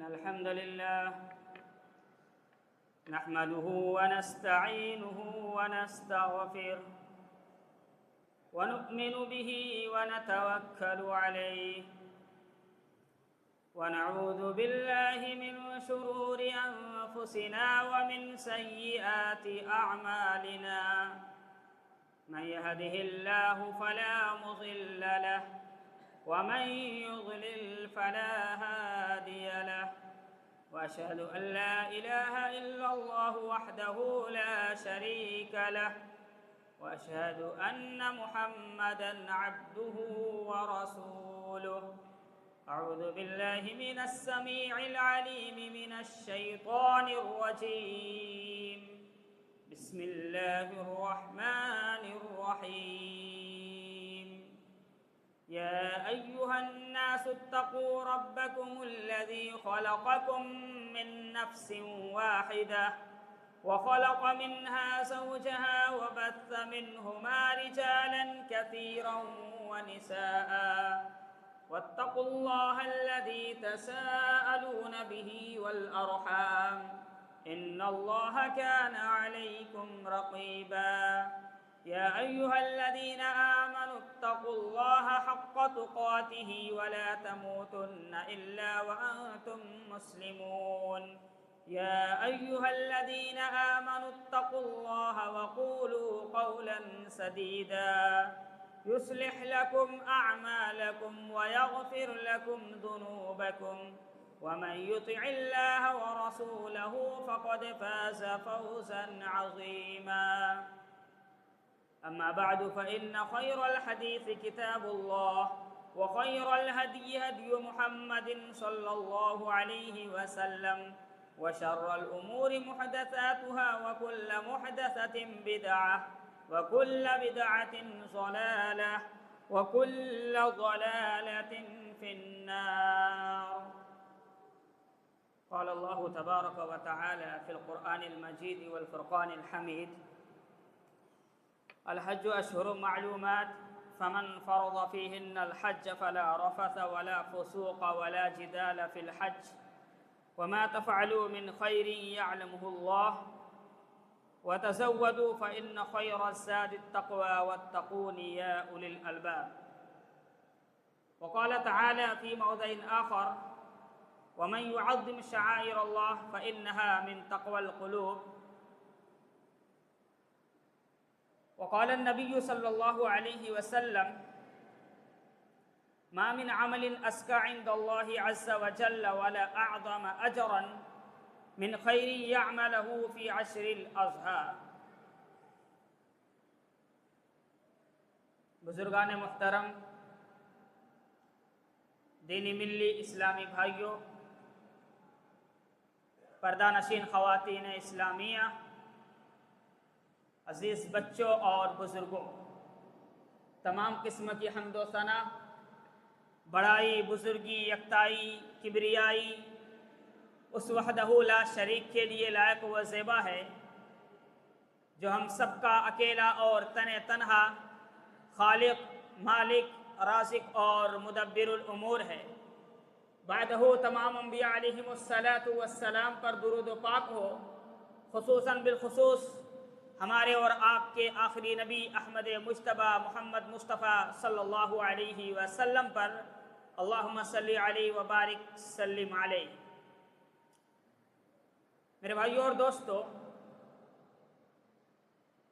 الحمد لله نحمده ونستعينه ونستغفره ونؤمن به ونتوكل عليه ونعوذ بالله من شرور أنفسنا ومن سيئات أعمالنا من يهده الله فلا مضل له ومن يضلل فلا هادي له وأشهد أن لا إله إلا الله وحده لا شريك له وأشهد أن محمدًا عبده ورسوله أعوذ بالله من السميع العليم من الشيطان الرجيم بسم الله الرحمن الرحيم يا أيها الناس اتقوا ربكم الذي خلقكم من نفس واحدة وخلق منها زوجها وبث منهما رجالا كثيرا ونساء واتقوا الله الذي تساءلون به والأرحام إن الله كان عليكم رقيبا يا أيها الذين آمنوا اتقوا الله حق تقاته ولا تموتن إلا وأنتم مسلمون يا أيها الذين آمنوا اتقوا الله وقولوا قولا سديدا يصلح لكم أعمالكم ويغفر لكم ذنوبكم ومن يطع الله ورسوله فقد فاز فوزا عظيما أما بعد فإن خير الحديث كتاب الله وخير الهدي هدي محمد صلى الله عليه وسلم وشر الأمور محدثاتها وكل محدثة بدعة وكل بدعة ضلالة وكل ضلالة في النار قال الله تبارك وتعالى في القرآن المجيد والفرقان الحميد الحج أشهر معلومات فمن فرض فيهن الحج فلا رفث ولا فسوق ولا جدال في الحج وما تفعلوا من خير يعلمه الله وتزودوا فإن خير الزاد التقوى واتقون يا أولي الألباب وقال تعالى في موضع آخر ومن يعظم شعائر الله فإنها من تقوى القلوب وقال النبي صلى الله عليه وسلم ما من عمل أزكى عند الله عز وجل ولا أعظم أجرا من خير يعمله في عشر الأضحى بزرگان محترم، دینی ملی اسلامی بھائیوں، پردہ نشین خواتین اسلامیہ، عزیز بچوں اور بزرگوں، تمام قسم کی حمد و ثنا، بڑائی، بزرگی، یکتائی، کبریائی اس وحدہ لا شریک کے لیے لائق و زیبا ہے جو ہم سب کا اکیلا اور تنہا خالق، مالک، رازق اور مدبر الامور ہے۔ بعدہ تمام انبیاء علیہم السلام پر درود و پاک ہو، خصوصاً بالخصوص ہمارے اور آپ کے آخری نبی احمد مجتبی محمد مصطفیٰ صلی اللہ علیہ وسلم پر اللہم صلی علیہ وبارک سلم علیہ۔ میرے بھائیوں اور دوستو،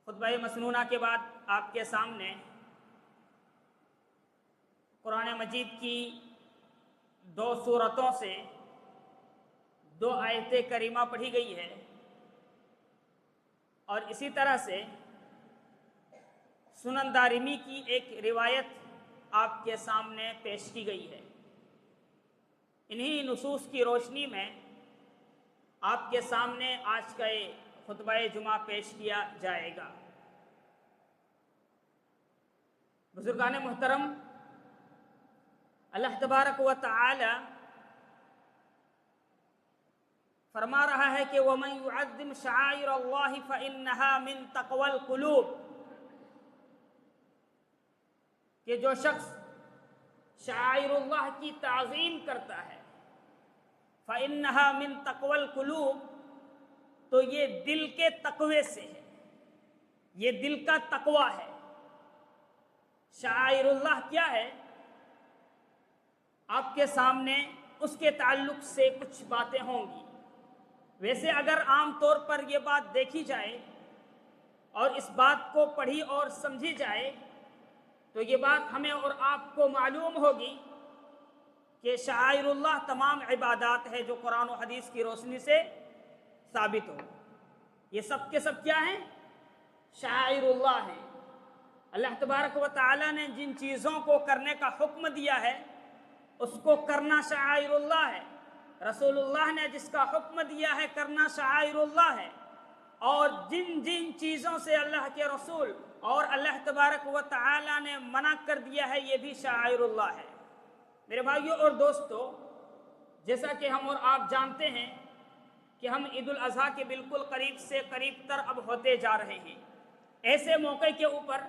خطبہ مسنونہ کے بعد آپ کے سامنے قرآن مجید کی 2 سورتوں سے 2 آیتیں کریمہ پڑھی گئی ہے، اور اسی طرح سے سنن دارمی کی ایک روایت آپ کے سامنے پیش کی گئی ہے۔ انہی نصوص کی روشنی میں آپ کے سامنے آج کا یہ خطبہ جمعہ پیش کیا جائے گا۔ بزرگان محترم، اللہ تبارک و تعالی فرما رہا ہے کہ وَمَن يُعَظِّمْ شَعَائِرَ اللَّهِ فَإِنَّهَا مِن تَقْوَى الْقُلُوبِ، کہ جو شخص شعائر اللہ کی تعظیم کرتا ہے فَإِنَّهَا مِن تَقْوَى الْقُلُوبِ، تو یہ دل کے تقوی سے ہے، یہ دل کا تقوی ہے۔ شعائر اللہ کیا ہے؟ آپ کے سامنے اس کے تعلق سے کچھ باتیں ہوں گی۔ ویسے اگر عام طور پر یہ بات دیکھی جائے اور اس بات کو پڑھی اور سمجھی جائے تو یہ بات ہمیں اور آپ کو معلوم ہوگی کہ شعائر اللہ تمام عبادات ہے جو قرآن و حدیث کی روشنی سے ثابت ہو۔ یہ سب کے سب کیا ہیں؟ شعائر اللہ ہیں۔ اللہ تبارک و تعالیٰ نے جن چیزوں کو کرنے کا حکم دیا ہے اس کو کرنا شعائر اللہ ہے۔ رسول اللہ نے جس کا حکم دیا ہے کرنا شعائر اللہ ہے، اور جن جن چیزوں سے اللہ کے رسول اور اللہ تبارک و تعالیٰ نے منع کر دیا ہے یہ بھی شعائر اللہ ہے۔ میرے بھائیوں اور دوستو، جیسا کہ ہم اور آپ جانتے ہیں کہ ہم عید الاضحیٰ کے بالکل قریب سے قریب تر اب ہوتے جا رہے ہیں۔ ایسے موقع کے اوپر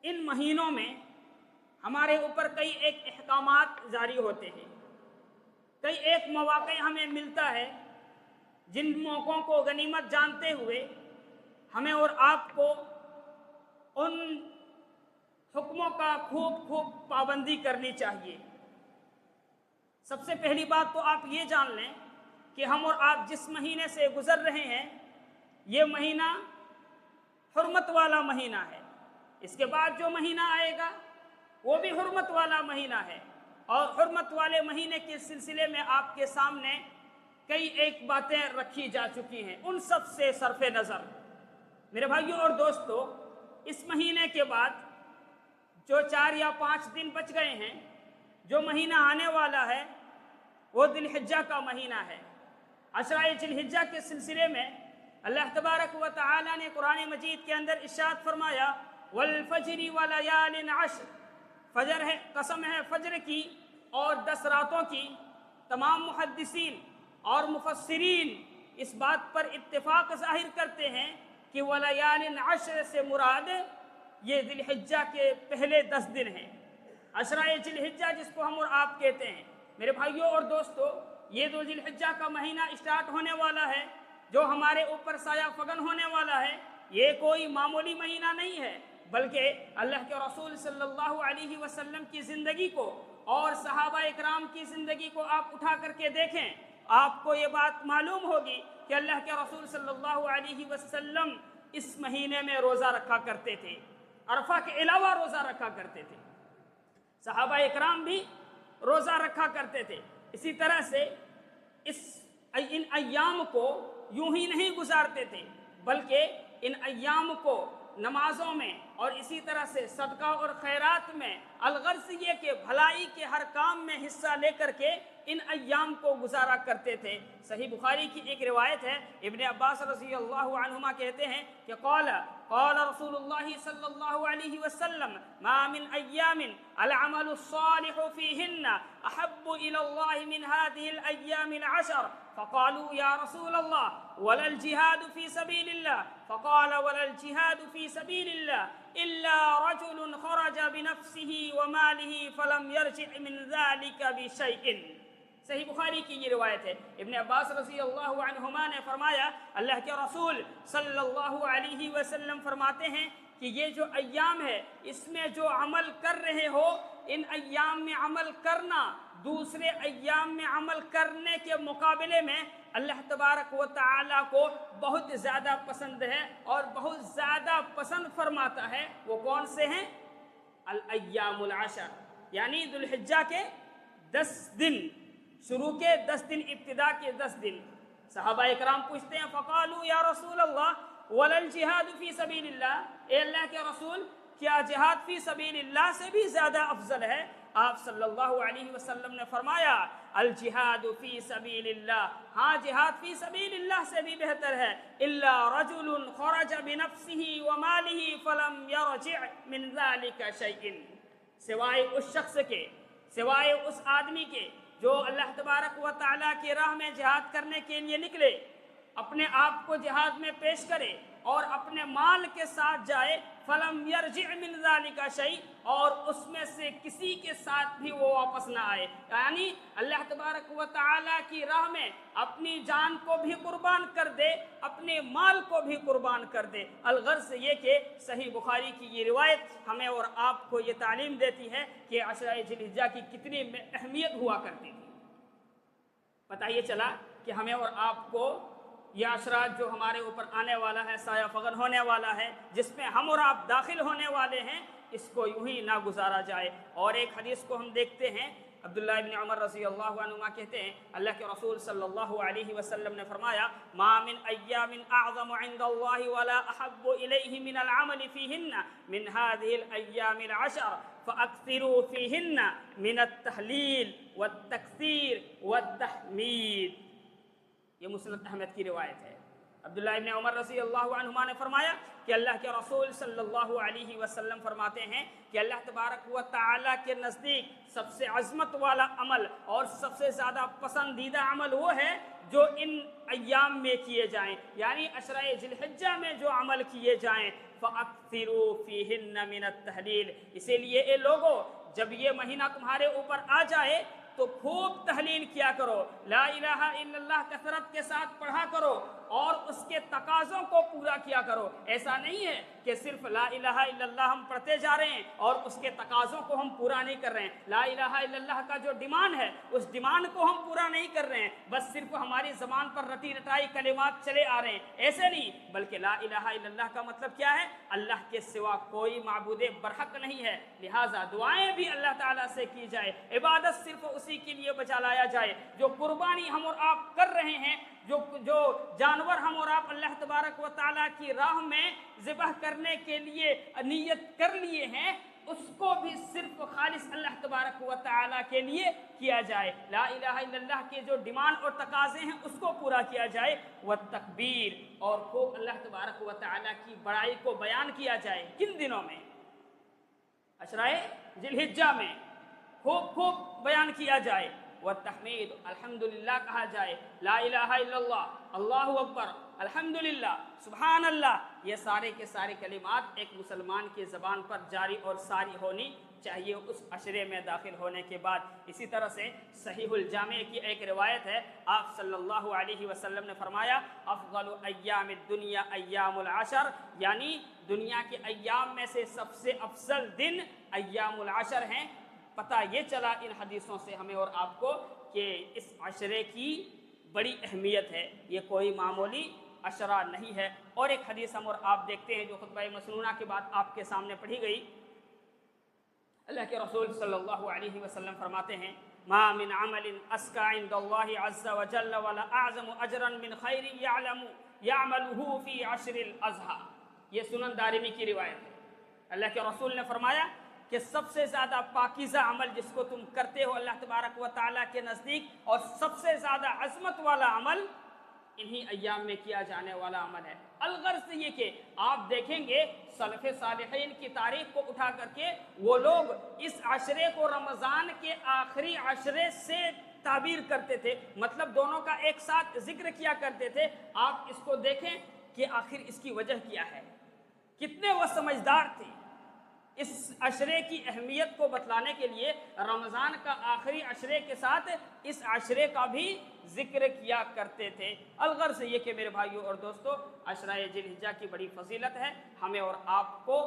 ان مہینوں میں ہمارے اوپر کئی ایک احکامات جاری ہوتے ہیں، کئی ایک مواقع ہمیں ملتا ہے جن موقعوں کو غنیمت جانتے ہوئے ہمیں اور آپ کو ان حکموں کا خوب پابندی کرنی چاہیے۔ سب سے پہلی بات تو آپ یہ جان لیں کہ ہم اور آپ جس مہینے سے گزر رہے ہیں یہ مہینہ حرمت والا مہینہ ہے۔ اس کے بعد جو مہینہ آئے گا وہ بھی حرمت والا مہینہ ہے، اور حرمت والے مہینے کے سلسلے میں آپ کے سامنے کئی ایک باتیں رکھی جا چکی ہیں۔ ان سب سے صرف نظر میرے بھائیوں اور دوستو، اس مہینے کے بعد جو 4 یا 5 دن بچ گئے ہیں، جو مہینہ آنے والا ہے وہ ذی الحجہ کا مہینہ ہے۔ عشرہ ذی الحجہ کے سلسلے میں اللہ تبارک و تعالی نے قرآن مجید کے اندر ارشاد فرمایا والفجر وليال عشر، فجر ہے، قسم ہے فجر کی اور 10 راتوں کی۔ تمام محدثین اور مفسرین اس بات پر اتفاق ظاہر کرتے ہیں کہ ولیال عشر سے مراد یہ ذی الحجہ کے پہلے 10 دن ہیں، عشرہ ذی الحجہ جس کو ہم اور آپ کہتے ہیں۔ میرے بھائیوں اور دوستو، یہ ذی الحجہ کا مہینہ اسٹارٹ ہونے والا ہے جو ہمارے اوپر سایہ فگن ہونے والا ہے۔ یہ کوئی معمولی مہینہ نہیں ہے، بلکہ اللہ کے رسول صلی اللہ علیہ وسلم کی زندگی کو اور صحابہ اکرام کی زندگی کو آپ اٹھا کر کے دیکھیں، آپ کو یہ بات معلوم ہوگی کہ اللہ کے رسول صلی اللہ علیہ وسلم اس مہینے میں روزہ رکھا کرتے تھے، عرفہ کے علاوہ روزہ رکھا کرتے تھے، صحابہ اکرام بھی روزہ رکھا کرتے تھے۔ اسی طرح سے ان ایام کو یوں ہی نہیں گزارتے تھے، بلکہ ان ایام کو نمازوں میں اور اسی طرح سے صدقہ اور خیرات میں، الغرض یہ کہ بھلائی کے ہر کام میں حصہ لے کر کے ان ایام کو گزارا کرتے تھے۔ صحیح بخاری کی ایک روایت ہے، ابن عباس رضی اللہ عنہما کہتے ہیں کہ قال رسول اللہ صلی اللہ علیہ وسلم ما من ایام العمل الصالح فیہن احب الى اللہ من هذه الايام العشر فقالوا یا رسول اللہ ولا الجهاد في سبيل الله فقال ولا الجهاد في سبيل الله الا رجل خرج بنفسه وماله فلم يرجع من ذلك بشيء۔ صحیح بخاری کی یہ روایت ہے۔ ابن عباس رضی اللہ عنہما نے فرمایا اللہ کے رسول صلی اللہ علیہ وسلم فرماتے ہیں کہ یہ جو ایام ہے اس میں جو عمل کر رہے ہو، ان ایام میں عمل کرنا دوسرے ایام میں عمل کرنے کے مقابلے میں اللہ تبارک و تعالیٰ کو بہت زیادہ پسند ہے اور بہت زیادہ پسند فرماتا ہے۔ وہ کون سے ہیں؟ الایام العشر، یعنی ذی الحجہ کے 10 دن، شروع کے 10 دن، ابتدا کے 10 دن۔ صحابہ اکرام پوچھتے ہیں فقالوا یا رسول اللہ ولا الجہاد فی سبیل اللہ، اے اللہ کے رسول کیا جہاد فی سبیل اللہ سے بھی زیادہ افضل ہے؟ آپ صلی اللہ علیہ وسلم نے فرمایا الجہاد فی سبیل اللہ، ہاں جہاد فی سبیل اللہ سے بھی بہتر ہے، الا رجل خرج بنفسه وماله فلم يرجع من ذلك شيء، سوائے اس شخص کے، سوائے اس آدمی کے جو اللہ تبارک و تعالیٰ کی راہ میں جہاد کرنے کے لیے نکلے، اپنے آپ کو جہاد میں پیش کرے اور اپنے مال کے ساتھ جائے فلم یرجع من ذالک شیء، اور اس میں سے کسی کے ساتھ بھی وہ واپس نہ آئے، یعنی اللہ تبارک و تعالیٰ کی راہ میں اپنی جان کو بھی قربان کر دے، اپنے مال کو بھی قربان کر دے۔ الغرض یہ کہ صحیح بخاری کی یہ روایت ہمیں اور آپ کو یہ تعلیم دیتی ہے کہ عشرہ ذی الحجہ کی کتنی اہمیت ہوا کرتی تھی۔ پتہ یہ چلا کہ ہمیں اور آپ کو یہ عشرہ جو ہمارے اوپر آنے والا ہے، سایہ فغن ہونے والا ہے، جس میں ہم اور آپ داخل ہونے والے ہیں، اس کو یوں ہی نہ گزارا جائے۔ اور ایک حدیث کو ہم دیکھتے ہیں، عبداللہ ابن عمر رضی اللہ عنہما کہتے ہیں اللہ کے رسول صلی اللہ علیہ وسلم نے فرمایا ما من ایام اعظم عند اللہ ولا احب الیہ من العمل فیہن من هذه الایام العشر فاکثروا فیہن من التحلیل والتکثیر والتحمید۔ یہ مسند احمد کی روایت ہے۔ عبداللہ ابن عمر رضی اللہ عنہما نے فرمایا کہ اللہ کے رسول صلی اللہ علیہ وسلم فرماتے ہیں کہ اللہ تبارک و تعالیٰ کے نزدیک سب سے عظمت والا عمل اور سب سے زیادہ پسندیدہ عمل وہ ہے جو ان ایام میں کیے جائیں، یعنی عشرہ ذی الحجہ میں جو عمل کیے جائیں۔ فَأَكْثِرُوا فِيهِنَّ مِنَ التَّحْلِيلِ، اسی لیے اے لوگو جب یہ مہینہ تمہارے اوپر آ جائے تو خوب تحلیل کیا کرو، لا الہ الا اللہ کثرت کے ساتھ پڑھا کرو اور اس کے تقاضوں کو پورا کیا کرو۔ ایسا نہیں ہے کہ صرف لا الہ الا اللہ ہم پڑھتے جا رہے ہیں اور اس کے تقاضوں کو ہم پورا نہیں کر رہے ہیں، لا الہ الا اللہ کا جو ڈیمانڈ ہے اس ڈیمانڈ کو ہم پورا نہیں کر رہے ہیں، بس صرف ہماری زبان پر رٹی رٹائی کلمات چلے آ رہے ہیں، ایسے نہیں، بلکہ لا الہ الا اللہ کا مطلب کیا ہے؟ اللہ کے سوا کوئی معبود برحق نہیں ہے، لہٰذا دعائیں بھی اللہ تعالیٰ سے کی جائے، عبادت صرف اسی کے لیے بچا لایا جائے۔ جو قربانی ہم اور آپ کر رہے ہیں، جو جانور ہم اور آپ اللہ تبارک و تعالیٰ کی راہ میں ذبح کرنے کے لیے نیت کر لیے ہیں، اس کو بھی صرف خالص اللہ تبارک و تعالیٰ کے لیے کیا جائے، لا الہ الا اللہ کے جو ڈیمانڈ اور تقاضے ہیں اس کو پورا کیا جائے، والتکبیر، اور خوب اللہ تبارک و تعالیٰ کی بڑائی کو بیان کیا جائے۔ کن دنوں میں؟ عشرہ ذی الحجہ میں خوب بیان کیا جائے، والتحمید، الحمدللہ کہا جائے، لا الہ الا اللہ، اللہ اکبر، الحمدللہ، سبحان اللہ، یہ سارے کے سارے کلمات ایک مسلمان کی زبان پر جاری اور ساری ہونی چاہیے اس عشرے میں داخل ہونے کے بعد۔ اسی طرح سے صحیح الجامع کی ایک روایت ہے، آپ صلی اللہ علیہ وسلم نے فرمایا افضل ایام الدنیا ایام العشر، یعنی دنیا کے ایام میں سے سب سے افضل دن ایام العشر ہیں۔ پتہ یہ چلا ان حدیثوں سے ہمیں اور آپ کو کہ اس عشرے کی بڑی اہمیت ہے، یہ کوئی معمولی عشرہ نہیں ہے۔ اور ایک حدیث ہم اور آپ دیکھتے ہیں جو خطبہ مسنونہ کے بعد آپ کے سامنے پڑھی گئی، اللہ کے رسول صلی اللہ علیہ وسلم فرماتے ہیں ما من عمل اسکى عند اللہ عز وجل ولا اعظم اجرا من خیر یعملہ فی عشر الاضحیٰ۔ یہ سنن دارمی کی روایت ہے۔ اللہ کے رسول نے فرمایا کہ سب سے زیادہ پاکیزہ عمل جس کو تم کرتے ہو اللہ تبارک و تعالیٰ کے نزدیک، اور سب سے زیادہ عظمت والا عمل انہی ایام میں کیا جانے والا عمل ہے۔ الغرض یہ کہ آپ دیکھیں گے سلف صالحین کی تاریخ کو اٹھا کر کے وہ لوگ اس عشرے کو رمضان کے آخری عشرے سے تعبیر کرتے تھے، مطلب دونوں کا ایک ساتھ ذکر کیا کرتے تھے۔ آپ اس کو دیکھیں کہ آخر اس کی وجہ کیا ہے، کتنے وہ سمجھدار تھے۔ اس عشرے کی اہمیت کو بتلانے کے لیے رمضان کا آخری عشرے کے ساتھ اس عشرے کا بھی ذکر کیا کرتے تھے۔ الغرض یہ کہ میرے بھائیوں اور دوستو، عشرہ ذی الحجہ کی بڑی فضیلت ہے، ہمیں اور آپ کو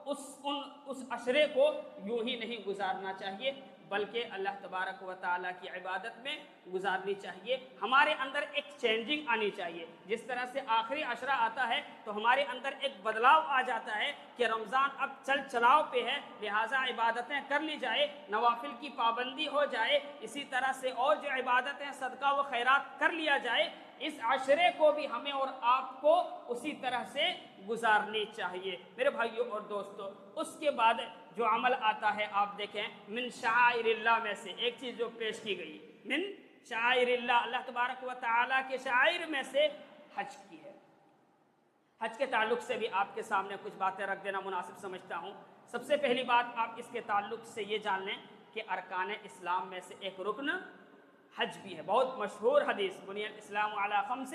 اس عشرے کو یوں ہی نہیں گزارنا چاہیے، بلکہ اللہ تبارک و تعالیٰ کی عبادت میں گزارنی چاہیے۔ ہمارے اندر ایک چینجنگ آنی چاہیے، جس طرح سے آخری عشرہ آتا ہے تو ہمارے اندر ایک بدلاؤ آ جاتا ہے کہ رمضان اب چل چلاؤ پہ ہے، لہٰذا عبادتیں کر لی جائے، نوافل کی پابندی ہو جائے، اسی طرح سے اور جو عبادتیں صدقہ و خیرات کر لیا جائے۔ اس عشرے کو بھی ہمیں اور آپ کو اسی طرح سے گزارنی چاہیے۔ میرے بھائیوں اور دوستو، اس کے بعد جو عمل آتا ہے آپ دیکھیں، من شعائر اللہ میں سے ایک چیز جو پیش کی گئی، من شعائر اللہ، اللہ تبارک و تعالیٰ کے شعائر میں سے حج کی ہے۔ حج کے تعلق سے بھی آپ کے سامنے کچھ باتیں رکھ دینا مناسب سمجھتا ہوں۔ سب سے پہلی بات آپ اس کے تعلق سے یہ جان لیں کہ ارکان اسلام میں سے ایک رکن حج بھی ہے۔ بہت مشہور حدیث، بنی الاسلام علی خمس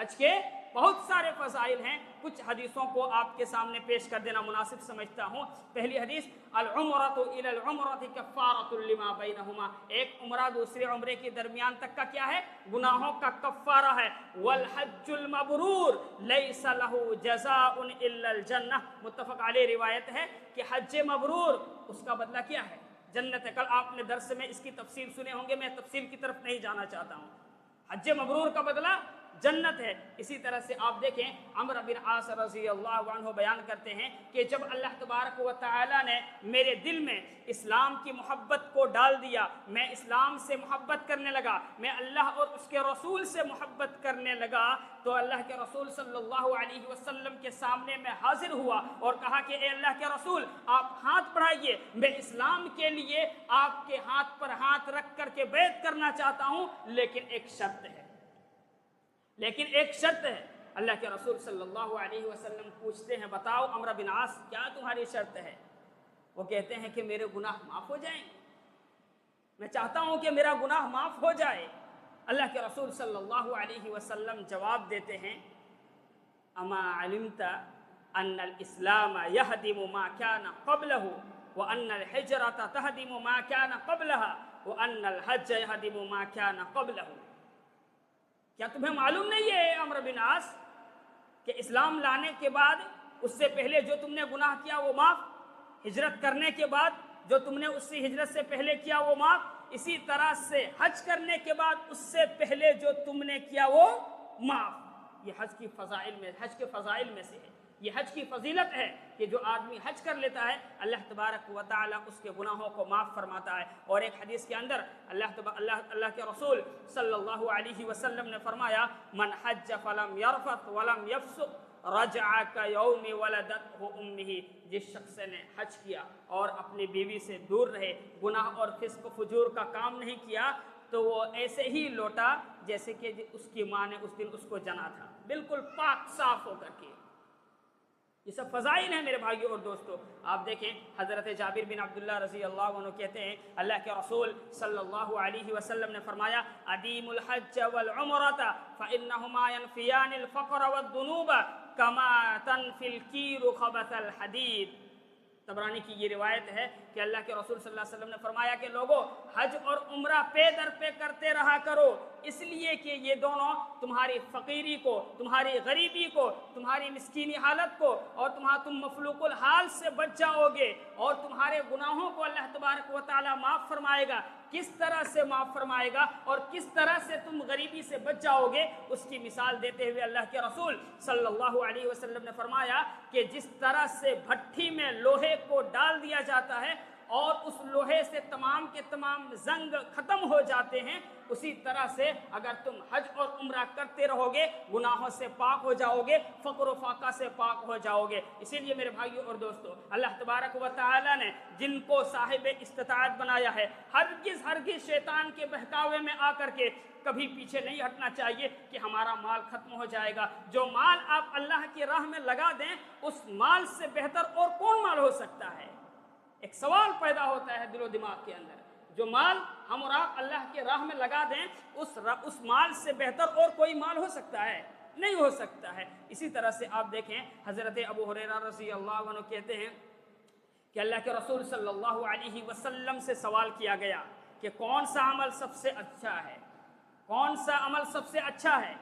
حج کے بہت سارے فضائل ہیں، کچھ حدیثوں کو آپ کے سامنے پیش کر دینا مناسب سمجھتا ہوں۔ پہلی حدیث، العمرۃ الی العمرۃ کفارۃ لما بینہما، ایک عمرہ دوسرے عمرے کے درمیان تک کا کیا ہے؟ گناہوں کا کفارہ ہے۔ والحج المبرور لیس لہ جزاء الا الجنہ، متفق علیہ روایت ہے کہ حج مبرور اس کا بدلہ کیا ہے؟ جنت ہے۔ کل آپ نے درس میں اس کی تفصیل سنے ہوں گے، میں تفصیل کی طرف نہیں جانا چاہتا ہوں۔ حج مبرور کا بدلہ جنت ہے۔ اسی طرح سے آپ دیکھیں عمرو بن عاص رضی اللہ عنہ بیان کرتے ہیں کہ جب اللہ تبارک و تعالی نے میرے دل میں اسلام کی محبت کو ڈال دیا، میں اسلام سے محبت کرنے لگا، میں اللہ اور اس کے رسول سے محبت کرنے لگا، تو اللہ کے رسول صلی اللہ علیہ وسلم کے سامنے میں حاضر ہوا اور کہا کہ اے اللہ کے رسول، آپ ہاتھ بڑھائیے، میں اسلام کے لیے آپ کے ہاتھ پر ہاتھ رکھ کر کے بیعت کرنا چاہتا ہوں، لیکن ایک شرط ہے، اللہ کے رسول صلی اللہ علیہ وسلم پوچھتے ہیں بتاؤ عمرو بن عاص کیا تمہاری شرط ہے؟ وہ کہتے ہیں کہ میرے گناہ معاف ہو جائیں، میں چاہتا ہوں کہ میرا گناہ معاف ہو جائے۔ اللہ کے رسول صلی اللہ علیہ وسلم جواب دیتے ہیں اما علمت ان الاسلام يهدم ما كان قبله وان الحجرة تهدم ما كان قبلها وان الحج يهدم ما كان قبله، کیا تمہیں معلوم نہیں ہے عمرو بن عاص کہ اسلام لانے کے بعد اس سے پہلے جو تم نے گناہ کیا وہ معاف، ہجرت کرنے کے بعد جو تم نے اس سے ہجرت سے پہلے کیا وہ معاف، اسی طرح سے حج کرنے کے بعد اس سے پہلے جو تم نے کیا وہ معاف۔ یہ حج کے فضائل میں سے ہے، یہ حج کی فضیلت ہے کہ جو آدمی حج کر لیتا ہے اللہ تبارک و تعالی اس کے گناہوں کو معاف فرماتا ہے۔ اور ایک حدیث کے اندر اللہ کے رسول صلی اللہ علیہ وسلم نے فرمایا من حج فلم یرفث ولم یفسق رجع کیوم ولدتہ امہ، جس شخص نے حج کیا اور اپنی بیوی سے دور رہے، گناہ اور فسق و فجور کا کام نہیں کیا، تو وہ ایسے ہی لوٹا جیسے کہ اس کی ماں نے اس دن اس کو جنا تھا، بالکل پاک صاف ہو کر کے۔ یہ سب فضائل ہیں میرے بھائیوں اور دوستو۔ آپ دیکھیں حضرت جابر بن عبداللہ رضی اللہ عنہ کہتے ہیں اللہ کے رسول صلی اللہ علیہ وسلم نے فرمایا ادیم الحج والعمرۃ فانہما ینفیان الفقر والذنوب کما تنفی الکیر خبث الحدید۔ طبرانی کی یہ روایت ہے کہ اللہ کے رسول صلی اللہ علیہ وسلم نے فرمایا کہ لوگوں حج اور عمرہ پے در پے کرتے رہا کرو، اس لیے کہ یہ دونوں تمہاری فقیری کو، تمہاری غریبی کو، تمہاری مسکینی حالت کو اور تم مفلوق الحال سے بچ جاؤ گے، اور تمہارے گناہوں کو اللہ تبارک و تعالی معاف فرمائے گا۔ کس طرح سے معاف فرمائے گا اور کس طرح سے تم غریبی سے بچ جاؤ گے، اس کی مثال دیتے ہوئے اللہ کے رسول صلی اللہ علیہ وسلم نے فرمایا کہ جس طرح سے بھٹی میں لوہے کو ڈال دیا جاتا ہے اور اس لوہے سے تمام کے تمام زنگ ختم ہو جاتے ہیں، اسی طرح سے اگر تم حج اور عمرہ کرتے رہو گے گناہوں سے پاک ہو جاؤ گے، فقر و فاقہ سے پاک ہو جاؤ گے۔ اسی لیے میرے بھائیوں اور دوستو اللہ تبارک و تعالی نے جن کو صاحب استطاعت بنایا ہے ہرگز شیطان کے بہکاوے میں آ کر کے کبھی پیچھے نہیں ہٹنا چاہیے کہ ہمارا مال ختم ہو جائے گا۔ جو مال آپ اللہ کی راہ میں لگا دیں اس مال سے بہتر اور کون مال ہو سکتا ہے؟ ایک سوال پیدا ہوتا ہے دل و دماغ کے اندر، جو مال ہم اور آپ اللہ کے راہ میں لگا دیں اس مال سے بہتر اور کوئی مال ہو سکتا ہے؟ نہیں ہو سکتا ہے۔ اسی طرح سے آپ دیکھیں حضرت ابو ہریرہ رضی اللہ عنہ کہتے ہیں کہ اللہ کے رسول صلی اللہ علیہ وسلم سے سوال کیا گیا کہ کون سا عمل سب سے اچھا ہے، کون سا عمل سب سے اچھا ہے؟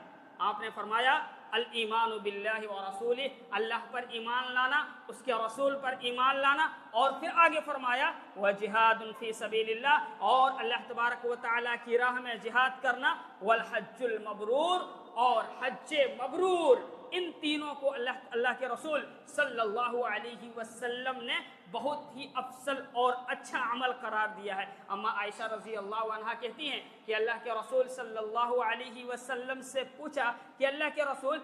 آپ نے فرمایا الایمان باللہ ورسولہ، اللہ پر ایمان لانا، اس کے رسول پر ایمان لانا، اور پھر آگے فرمایا وجہاد فی سبیل اللہ، اور اللہ تبارک و تعالیٰ کی راہ میں جہاد کرنا، والحج المبرور، اور حج مبرور۔ ان تینوں کو اللہ کے رسول صلی اللہ علیہ وسلم نے بہت ہی افضل اور اچھا عمل قرار دیا ہے۔ اما عائشہ رضی اللہ عنہا کہتی ہیں کہ اللہ کے رسول صلی اللہ علیہ وسلم سے پوچھا کہ اللہ کے رسول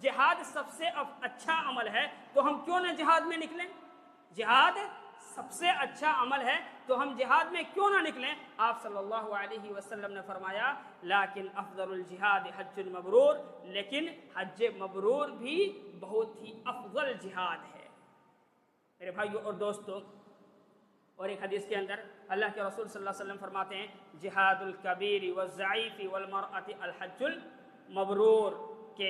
جہاد سب سے اچھا عمل ہے تو ہم کیوں نہ جہاد میں نکلیں؟ جہاد سب سے اچھا عمل ہے تو ہم جہاد میں کیوں نہ نکلیں؟ آپ صلی اللہ علیہ وسلم نے فرمایا لیکن افضل الجہاد حج مبرور، لیکن حج مبرور بھی بہت ہی افضل جہاد ہے۔ میرے بھائیوں اور دوستوں، اور ایک حدیث کے اندر اللہ کے رسول صلی اللہ علیہ وسلم فرماتے ہیں جہاد الکبیر والضعیف والمرأة الحج المبرور، کہ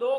2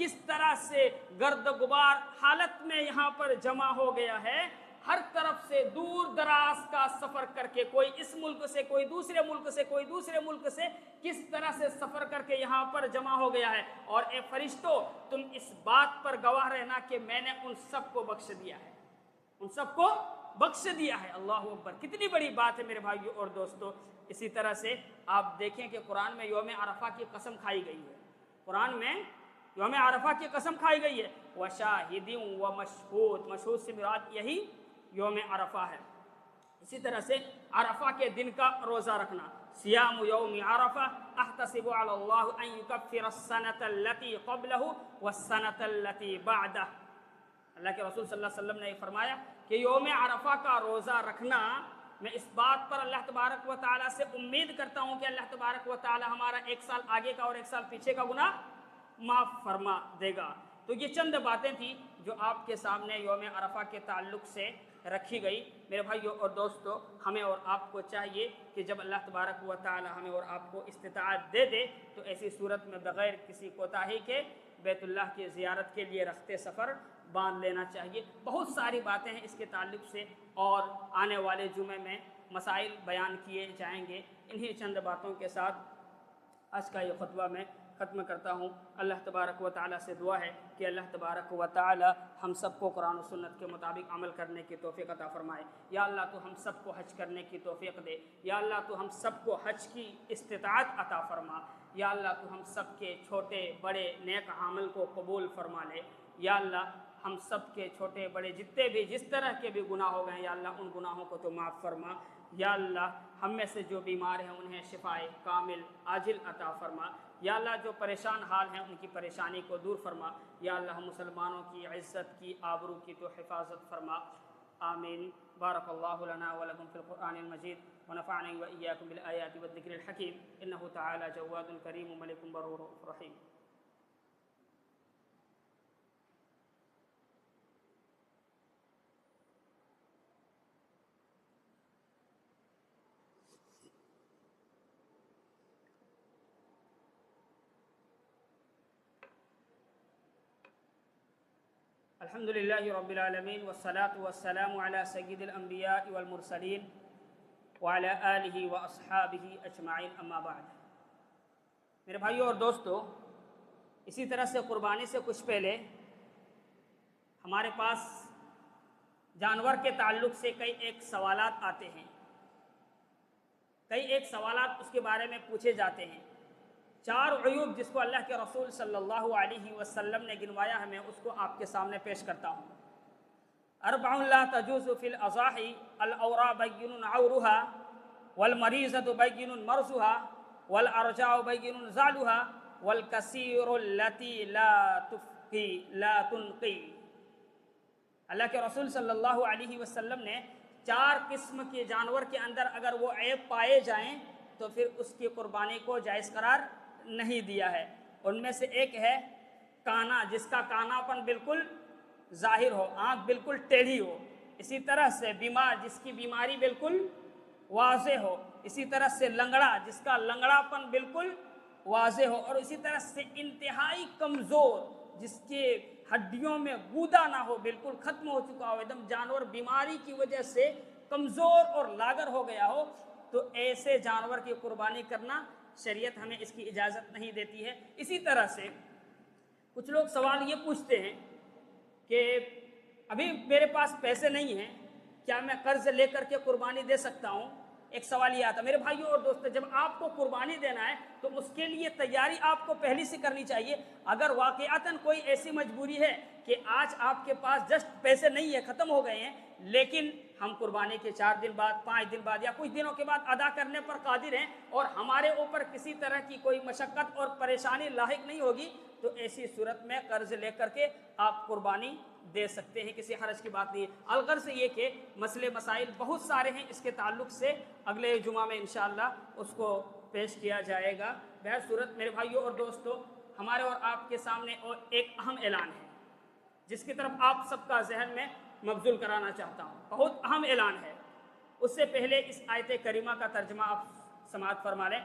کس طرح سے گرد غبار حالت میں یہاں پر جمع ہو گیا ہے، ہر طرف سے دور دراز کا سفر کر کے، کوئی اس ملک سے، کوئی دوسرے ملک سے، کوئی دوسرے ملک سے، کس طرح سے سفر کر کے یہاں پر جمع ہو گیا ہے۔ اور اے فرشتوں، تم اس بات پر گواہ رہنا کہ میں نے ان سب کو بخش دیا ہے، ان سب کو بخش دیا ہے۔ اللہ اکبر، کتنی بڑی بات ہے میرے بھائیوں اور دوستوں۔ اسی طرح سے آپ دیکھیں کہ قرآن میں یوم عرفہ کی قسم کھائی گئی ہے، قرآن میں یوم عرفہ کی قسم کھائی گئی ہے، وَشَاهِدٍ وَمَشْهُودٍ، مشہود سے مراد یہی یوم عرفہ ہے۔ اسی طرح سے عرفہ کے دن کا روزہ رکھنا، صیام یوم عرفہ احتسب علی اللہ ان یکفر السنۃ التي قبلہ والسنۃ التي بعدہ۔ اللہ کے رسول صلی اللہ علیہ وسلم نے فرمایا کہ یوم عرفہ کا روزہ رکھنا، میں اس بات پر اللہ تبارک و تعالیٰ سے امید کرتا ہوں کہ اللہ تبارک و تعالیٰ ہمارا ایک سال آگے کا اور ایک سال پیچھے کا گناہ معاف فرما دے گا۔ تو یہ چند باتیں تھیں جو آپ کے سامنے یوم عرفہ کے تعلق سے رکھی گئی۔ میرے بھائیوں اور دوستو، ہمیں اور آپ کو چاہیے کہ جب اللہ تبارک و تعالی ہمیں اور آپ کو استطاعت دے دے تو ایسی صورت میں بغیر کسی کوتاہی کے بیت اللہ کی زیارت کے لیے رخت سفر باندھ لینا چاہیے۔ بہت ساری باتیں ہیں اس کے تعلق سے اور آنے والے جمعے میں مسائل بیان کیے جائیں گے۔ انہی چند باتوں کے ساتھ آج کا یہ خطبہ میں ختم کرتا ہوں۔ اللہ تبارک و تعالیٰ سے دعا ہے کہ اللہ تبارک و تعالیٰ ہم سب کو قرآن و سنت کے مطابق عمل کرنے کی توفیق عطا فرمائے۔ یا اللہ تو ہم سب کو حج کرنے کی توفیق دے، یا اللہ تو ہم سب کو حج کی استطاعت عطا فرما، یا اللہ تو ہم سب کے چھوٹے بڑے نیک عمل کو قبول فرما لے، یا اللہ ہم سب کے چھوٹے بڑے جتنے بھی جس طرح کے بھی گناہ ہو گئے یا اللہ ان گناہوں کو تو معاف فرما، یا اللہ ہم میں سے جو بیمار ہیں انہیں شفائے کامل عاجل عطا فرما، یا اللہ جو پریشان حال ہیں ان کی پریشانی کو دور فرما، یا اللہ ہم مسلمانوں کی عزت کی آبرو کی تو حفاظت فرما، آمین۔ بارک اللہ لنا ولکم فی القرآن المجید ونفعنی وإیاکم بالآیات والذکر الحکیم، انہ تعالی جواد کریم ملک بر رحیم۔ الحمد للہ رب العالمین والصلاة والسلام علی سید الانبیاء والمرسلین وعلی آلہ واصحابہ اجمعین، اما بعد۔ میرے بھائیوں اور دوستو، اسی طرح سے قربانی سے کچھ پہلے ہمارے پاس جانور کے تعلق سے کئی ایک سوالات آتے ہیں، کئی ایک سوالات اس کے بارے میں پوچھے جاتے ہیں۔ 4 عیوب جس کو اللہ کے رسول صلی اللہ علیہ وسلم نے گنوایا ہے، میں اس کو آپ کے سامنے پیش کرتا ہوں۔ 4 لا تجوز فی الاضاحی، الاوراء بین عورها، والمریضة بین مرضها، والارجاء بین زعلها، والکثیر التی لا تنقی۔ اللہ کے رسول صلی اللہ علیہ وسلم نے 4 قسم کے جانور کے اندر اگر وہ عیب پائے جائیں تو پھر اس کی قربانی کو جائز قرار نہیں دیا ہے۔ ان میں سے ایک ہے کانا، جس کا کاناپن بالکل ظاہر ہو، آنکھ بالکل ٹیڑھی ہو۔ اسی طرح سے بیمار، جس کی بیماری بالکل واضح ہو۔ اسی طرح سے لنگڑا، جس کا لنگڑاپن بالکل واضح ہو۔ اور اسی طرح سے انتہائی کمزور، جس کے ہڈیوں میں گودا نہ ہو، بالکل ختم ہو چکا ہو، ایک دم جانور بیماری کی وجہ سے کمزور اور لاغر ہو گیا ہو، تو ایسے جانور کی قربانی کرنا شریعت ہمیں اس کی اجازت نہیں دیتی ہے۔ اسی طرح سے کچھ لوگ سوال یہ پوچھتے ہیں کہ ابھی میرے پاس پیسے نہیں ہیں، کیا میں قرض لے کر کے قربانی دے سکتا ہوں؟ ایک سوال یہ آتا ہے۔ میرے بھائیوں اور دوستو، جب آپ کو قربانی دینا ہے تو اس کے لیے تیاری آپ کو پہلے سے کرنی چاہیے۔ اگر واقعتاً کوئی ایسی مجبوری ہے کہ آج آپ کے پاس جسٹ پیسے نہیں ہیں، ختم ہو گئے ہیں، لیکن ہم قربانی کے 4 دن بعد، 5 دن بعد یا کچھ دنوں کے بعد ادا کرنے پر قادر ہیں اور ہمارے اوپر کسی طرح کی کوئی مشقت اور پریشانی لاحق نہیں ہوگی، تو ایسی صورت میں قرض لے کر کے آپ قربانی دے سکتے ہیں، کسی حرج کی بات نہیں ہے۔ الغرض یہ کہ مسئلے مسائل بہت سارے ہیں اس کے تعلق سے، اگلے جمعہ میں انشاءاللہ اس کو پیش کیا جائے گا۔ بہر صورت میرے بھائیوں اور دوستو، ہمارے اور آپ کے سامنے اور ایک اہم اعلان ہے جس کی طرف آپ سب کا ذہن میں مبذول کرانا چاہتا ہوں۔ بہت اہم اعلان ہے۔ اس سے پہلے اس آیت کریمہ کا ترجمہ آپ سماعت فرما لیں۔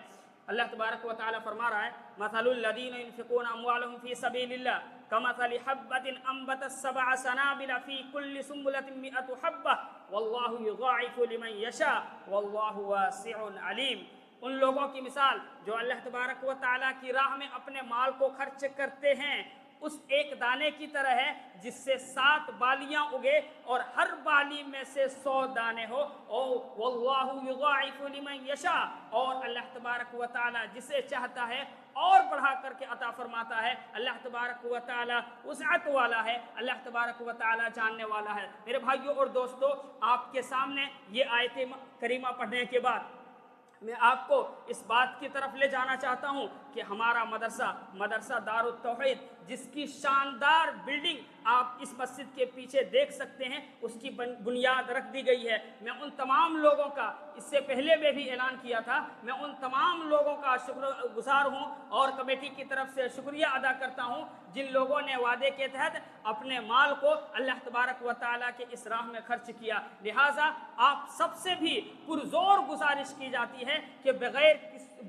اللہ تبارک و تعالی فرما رہا ہے، مثل الذین ينفقون اموالهم فی سبیل اللہ كمثل حبة أنبتت 7 سنابل في كل سنبلة 100 حبة والله يضاعف لمن يشاء والله واسع عليم۔ ان لوگوں کی مثال جو اللہ تبارک و تعالیٰ کی راہ میں اپنے مال کو خرچ کرتے ہیں اس ایک دانے کی طرح ہے جس سے 7 بالیاں اگے اور ہر بالی میں سے 100 دانے ہو، واللہ یضاعف لمن یشاء، اور اللہ تبارک و تعالیٰ جسے چاہتا ہے اور بڑھا کر کے عطا فرماتا ہے۔ اللہ تبارک و تعالیٰ وسعت والا ہے، اللہ تبارک و تعالیٰ جاننے والا ہے۔ میرے بھائیوں اور دوستو، آپ کے سامنے یہ آیت کریمہ پڑھنے کے بعد میں آپ کو اس بات کی طرف لے جانا چاہتا ہوں کہ ہمارا مدرسہ دار التوحید جس کی شاندار بلڈنگ آپ اس مسجد کے پیچھے دیکھ سکتے ہیں، اس کی بنیاد رکھ دی گئی ہے۔ میں ان تمام لوگوں کا، اس سے پہلے میں بھی اعلان کیا تھا، میں ان تمام لوگوں کا شکر گزار ہوں اور کمیٹی کی طرف سے شکریہ ادا کرتا ہوں جن لوگوں نے وعدے کے تحت اپنے مال کو اللہ تبارک و تعالیٰ کے اس راہ میں خرچ کیا۔ لہٰذا آپ سب سے بھی پرزور گزارش کی جاتی ہے کہ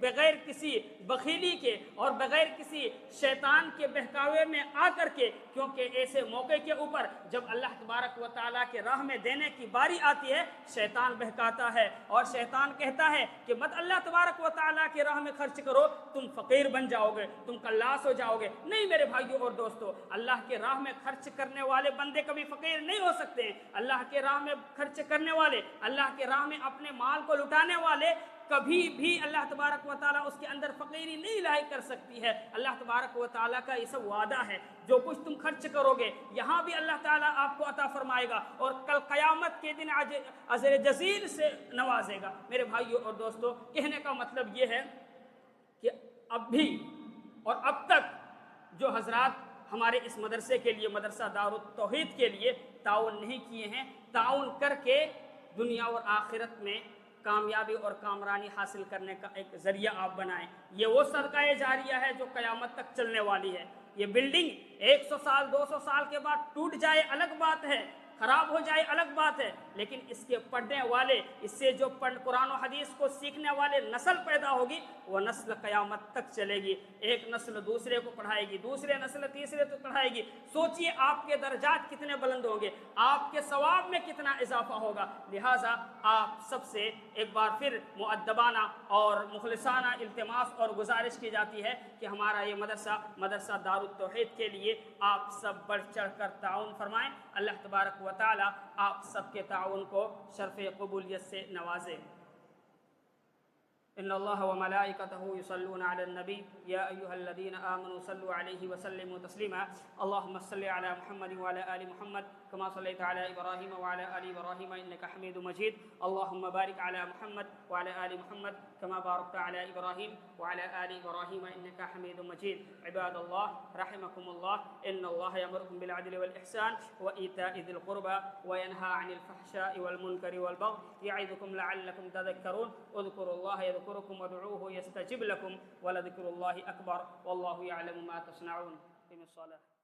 بغیر کسی بخیلی کے اور بغیر کسی شیطان کے بہکاوے میں آ کر کے، کیونکہ ایسے موقع کے اوپر جب اللہ تبارک و تعالیٰ کے راہ میں دینے کی باری آتی ہے شیطان بہکاتا ہے اور شیطان کہتا ہے کہ مت اللہ تبارک و تعالیٰ کے راہ میں خرچ کرو، تم فقیر بن جاؤ گے، تم کلاس ہو جاؤ گے۔ نہیں میرے بھائیوں اور دوستو، اللہ کے راہ میں خرچ کرنے والے بندے کبھی فقیر نہیں ہو سکتے ہیں۔ اللہ کے راہ میں خرچ کرنے والے، اللہ کے راہ میں اپنے مال کو لٹانے والے کبھی بھی اللہ تبارک و تعالیٰ اس کے اندر فقیری نہیں لاحق کر سکتی ہے۔ اللہ تبارک و تعالیٰ کا یہ سب وعدہ ہے، جو کچھ تم خرچ کرو گے یہاں بھی اللہ تعالیٰ آپ کو عطا فرمائے گا اور کل قیامت کے دن اجر جزیل سے نوازے گا۔ میرے بھائیوں اور دوستو، کہنے کا مطلب یہ ہے کہ اب بھی اور اب تک جو حضرات ہمارے اس مدرسے کے لیے، مدرسہ دار التوحید کے لیے تعاون نہیں کیے ہیں، تعاون کر کے دنیا اور آخرت میں کامیابی اور کامرانی حاصل کرنے کا ایک ذریعہ آپ بنائیں۔ یہ وہ صدقہ جاریہ ہے جو قیامت تک چلنے والی ہے۔ یہ بلڈنگ 100 سال 200 سال کے بعد ٹوٹ جائے الگ بات ہے، خراب ہو جائے الگ بات ہے، لیکن اس کے پڑھنے والے، اس سے جو قرآن و حدیث کو سیکھنے والے نسل پیدا ہوگی وہ نسل قیامت تک چلے گی۔ ایک نسل دوسرے کو پڑھائے گی، دوسرے نسل تیسرے کو پڑھائے گی۔ سوچئے آپ کے درجات کتنے بلند ہوں گے، آپ کے ثواب میں کتنا اضافہ ہوگا۔ لہٰذا آپ سب سے ایک بار پھر مؤدبانہ اور مخلصانہ التماس اور گزارش کی جاتی ہے کہ ہمارا یہ مدرسہ دار التوحید کے لیے آپ سب بڑھ چڑھ کر تعاون فرمائیں۔ اللہ تبارک و تعالی آپ سب کے تعاون کو شرف قبولیت سے نوازے۔ ان اللہ وملائکتہ یصلون علی النبی یا ایھا الذین آمنوا صلوا علیہ وسلموا تسلیما۔ اللہم صل علی محمد وعلی آل محمد کما صلیت علی ابراہیم وعلی آل ابراہیم انک حمید مجید۔ اللہم بارک علی محمد وعلی آل محمد کما بارکت علی ابراہیم وعلی آل ابراہیم انک حمید مجید۔ عباد اللہ رحمکم اللہ، ان اللہ یامرکم بالعدل والإحسان وإیتاء ذی القربى وینہی عن الفحشاء والمنکر والبغی یعظکم لعلکم تذکرون۔ اذکروا اللہ یذکرکم وادعوہ یستجب لکم ولذکر اللہ اکبر واللہ یعلم ما تصنعون۔ قم الصلاة۔